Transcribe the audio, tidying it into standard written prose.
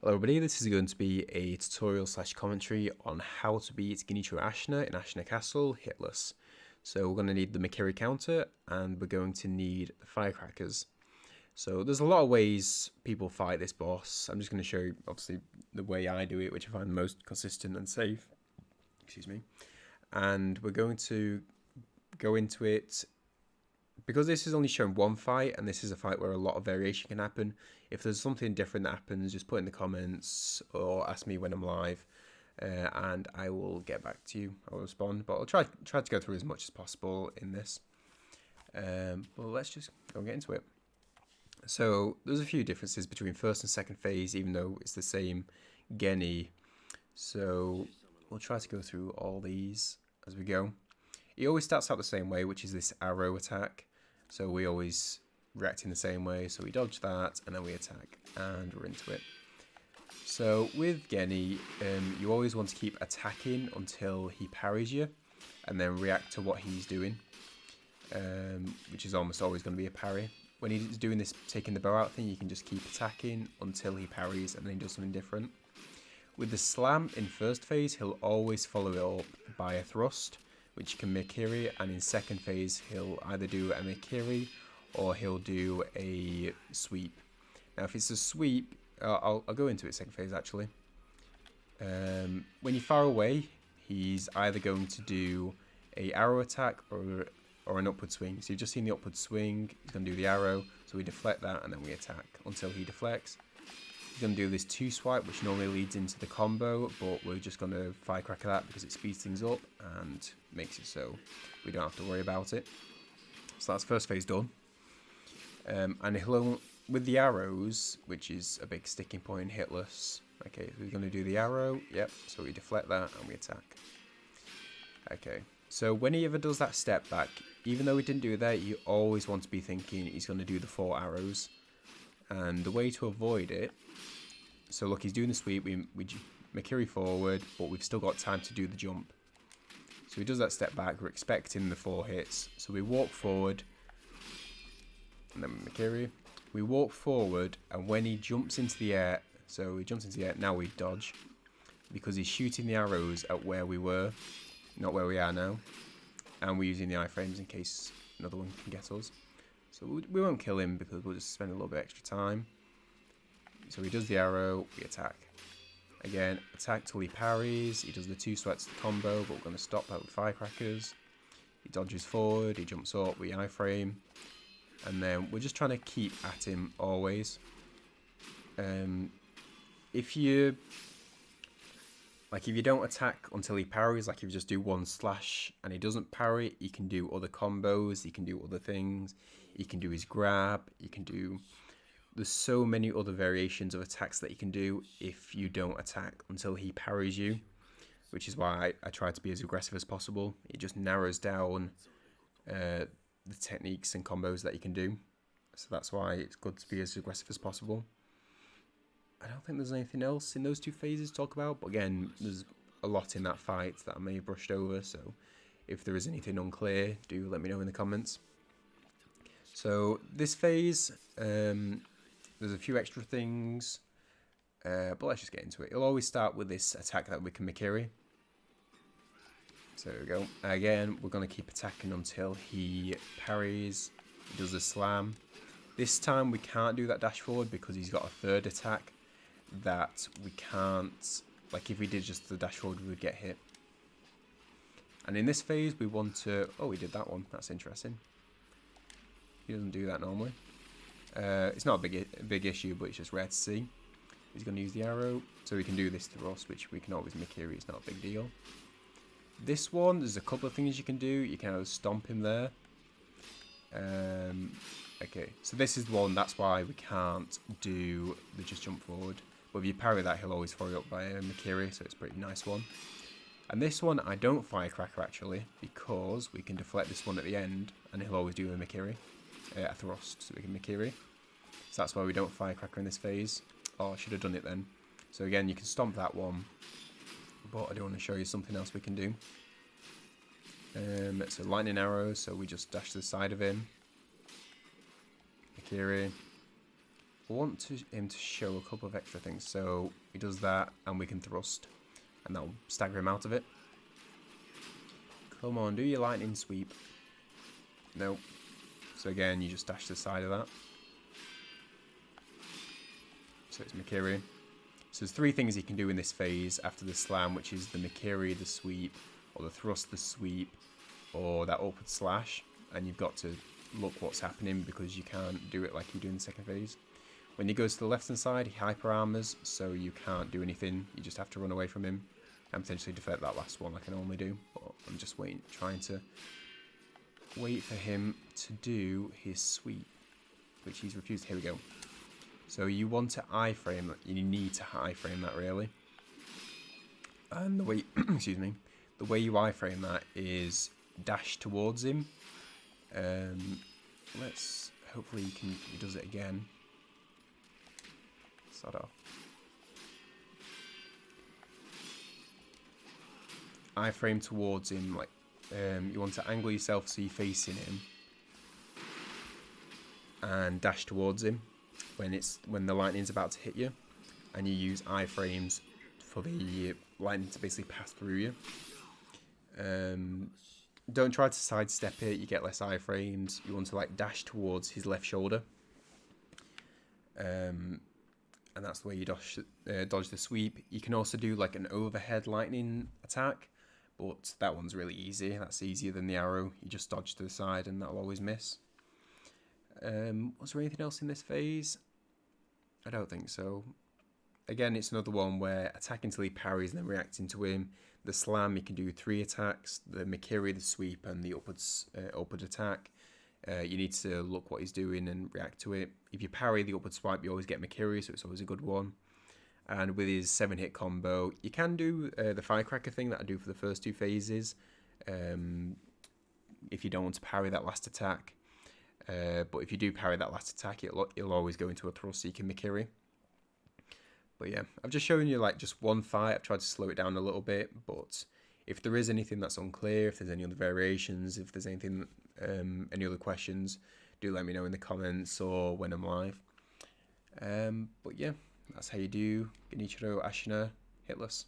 Hello everybody, this is going to be a tutorial slash commentary on how to beat Genichiro Ashina in Ashina Castle, Hitless. So we're going to need the Mikiri counter and we're going to need the firecrackers. So there's a lot of ways people fight this boss. I'm just going to show you obviously the way I do it, which I find the most consistent and safe. Excuse me. And we're going to go into it because this is only showing one fight, and this is a fight where a lot of variation can happen. If there's something different that happens, just put in the comments or ask me when I'm live, and I will get back to you. I'll respond, but I'll try to go through as much as possible in this. Well, let's just go and get into it. So there's a few differences between first and second phase, even though it's the same Geni. So we'll try to go through all these as we go. He always starts out the same way, which is this arrow attack. So we always react in the same way. So we dodge that and then we attack and we're into it. So with Geni, you always want to keep attacking until he parries you and then react to what he's doing, which is almost always going to be a parry. When he's doing this taking the bow out thing, you can just keep attacking until he parries and then he does something different. With the slam in first phase, he'll always follow it up by a thrust, which can Mikiri, and in second phase he'll either do a Mikiri or he'll do a sweep. Now if it's a sweep, I'll go into it second phase actually. When you're far away, he's either going to do a arrow attack or an upward swing. So you've just seen the upward swing, he's going to do the arrow, so we deflect that and then we attack until he deflects. He's going to do this 2 swipe, which normally leads into the combo, but we're just going to firecracker that because it speeds things up and makes it so we don't have to worry about it. So that's first phase done. And he'll, with the arrows, which is a big sticking point, Hitless. Okay, so we're going to do the arrow, yep, so we deflect that and we attack. Okay, so when he ever does that step back, even though he didn't do that, you always want to be thinking he's going to do the 4 arrows. And the way to avoid it, so look, he's doing the sweep, we Mikiri forward, but we've still got time to do the jump. So he does that step back, we're expecting the 4 hits, so we walk forward, and then Mikiri. We walk forward, and when he jumps into the air, so he jumps into the air, now we dodge, because he's shooting the arrows at where we were, not where we are now, and we're using the iframes in case another one can get us. So we won't kill him because we'll just spend a little bit extra time. So he does the arrow, we attack. Again, attack till he parries, he does the 2 sweats combo, but we're going to stop that with firecrackers. He dodges forward, he jumps up, we iframe. And then we're just trying to keep at him always. If you don't attack until he parries, like if you just do 1 slash and he doesn't parry, he can do other combos, he can do other things. He can do his grab, he can do... There's so many other variations of attacks that you can do if you don't attack until he parries you, which is why I try to be as aggressive as possible. It just narrows down the techniques and combos that you can do. So that's why it's good to be as aggressive as possible. I don't think there's anything else in those 2 phases to talk about, but again, there's a lot in that fight that I may have brushed over, so if there is anything unclear, do let me know in the comments. So this phase, there's a few extra things, but let's just get into it. It'll always start with this attack that we can Mikiri. So there we go. Again, we're going to keep attacking until he parries, he does a slam. This time we can't do that dash forward because he's got a 3rd attack that we can't, like if we did just the dash forward we would get hit. And in this phase we want to, oh we did that one, that's interesting. He doesn't do that normally. It's not a big issue, but it's just rare to see. He's going to use the arrow, so we can do this thrust, which we can always Mikiri, it's not a big deal. This one, there's a couple of things you can do. You can either stomp him there. Okay, so this is the one, that's why we can't do the just jump forward. But if you parry that, he'll always follow up by a Mikiri, so it's a pretty nice one. And this one, I don't firecracker actually, because we can deflect this one at the end, and he'll always do a Mikiri. A thrust, so we can Mikiri. So that's why we don't firecracker in this phase. Oh, I should have done it then. So again, you can stomp that one, but I do want to show you something else we can do. So lightning arrows, so we just dash to the side of him. Mikiri. I want him to show a couple of extra things. So he does that, and we can thrust, and that'll stagger him out of it. Come on, do your lightning sweep. Nope. So again, you just dash to the side of that. So it's Mikiri. So there's 3 things you can do in this phase after the slam, which is the Mikiri, the sweep, or the thrust, the sweep, or that upward slash. And you've got to look what's happening because you can't do it like you do in the second phase. When he goes to the left hand side, he hyper armors, so you can't do anything. You just have to run away from him and potentially deflect that last one like I normally do. But I'm just trying to wait for him to do his sweep, which he's refused. Here we go. So you want to iframe that. You need to iframe that really. And the way, excuse me, the way you iframe that is dash towards him. Let's hopefully he does it again. Start off. Iframe towards him, like you want to angle yourself so you're facing him, and dash towards him when the lightning's about to hit you, and you use iframes for the lightning to basically pass through you. Don't try to sidestep it, you get less iframes. You want to like dash towards his left shoulder, and that's the way you dodge the sweep. You can also do like an overhead lightning attack, but that one's really easy. That's easier than the arrow. You just dodge to the side and that'll always miss. Was there anything else in this phase? I don't think so. Again, it's another one where attacking until he parries and then reacting to him. The slam, you can do 3 attacks. The Mikiri, the sweep, and the upward attack. You need to look what he's doing and react to it. If you parry the upward swipe, you always get Mikiri, so it's always a good one. And with his 7-hit combo, you can do the firecracker thing that I do for the first 2 phases. If you don't want to parry that last attack. But if you do parry that last attack, it'll always go into a thrust, so you can Mikiri. But yeah, I've just shown you like just one fight. I've tried to slow it down a little bit, but if there is anything that's unclear, if there's any other variations, if there's anything, any other questions, do let me know in the comments or when I'm live. But yeah, that's how you do Genichiro Ashina Hitless.